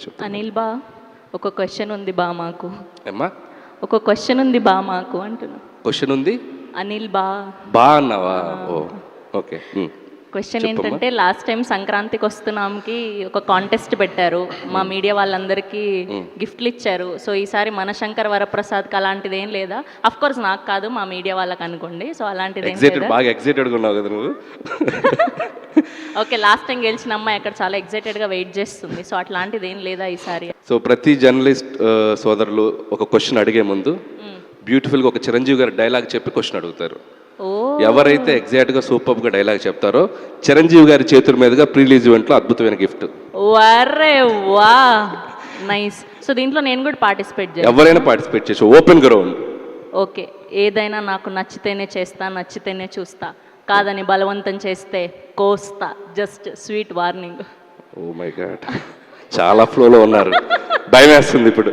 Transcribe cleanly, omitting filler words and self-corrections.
చెప్పు అనిల్ బా, ఒక క్వశ్చన్ ఉంది బా మాకు. ఏమ్మా ఒక క్వశ్చన్ ఉంది బా మాకు అంటున్నా. క్వశ్చన్ ఉంది అనిల్ బా, బా అన్నావా? ఓ ఓకే. క్వశ్చన్ చెప్పమ్మా. ఏంటంటే లాస్ట్ టైం సంక్రాంతికి వస్తున్నాంకి ఒక కాంటెస్ట్ పెట్టారు, మా మీడియా వాళ్ళందరికీ గిఫ్ట్లు ఇచ్చారు. సో ఈసారి మన శంకర్ వరప్రసాద్కి అలాంటిది ఏం లేదా? అఫ్ కోర్స్ నాకు కాదు, మా మీడియా వాళ్ళకి అనుకోండి. సో అలాంటిది ఏం ఎగ్జైటెడ్, లేదా? బాగా ఎగ్జైటెడ్గా ఉన్నావు కదా నువ్వు. ఓకే, లాస్ట్ టైం గెలిచిన అమ్మాయి అక్కడ చాలా ఎగ్జైటెడ్గా వెయిట్ చేస్తుంది. సో అట్లాంటిది ఏం లేదా ఈసారి? సో ప్రతి జర్నలిస్ట్ సోదరులు ఒక క్వశ్చన్ అడిగే ముందు బ్యూటిఫుల్గా ఒక చిరంజీవి గారి డైలాగ్ చెప్పి క్వశ్చన్ అడుగుతారు. ఓ, ఎవరైతే ఎగ్జాక్ట్గా సూపర్గా డైలాగ్ చెప్తారో చిరంజీవి గారి చేతుల మీదుగా ప్రీ రిలీజ్ ఈవెంట్లో అద్భుతమైన గిఫ్ట్. వరే వా, నైస్. సో దీంట్లో నేను కూడా పార్టిసిపేట్ చేయాలి? ఎవరైనా పార్టిసిపేట్ చేసి ఓపెన్ గ్రౌండ్. ఓకే, ఏదైనా నాకు నచ్చితేనే చేస్తా, నచ్చితేనే చూస్తా, కాదని బలవంతం చేస్తే కోస్తా. Just sweet warning. Oh my God, చాలా ఫ్లోలో ఉన్నారు, భయం వేస్తుంది ఇప్పుడు.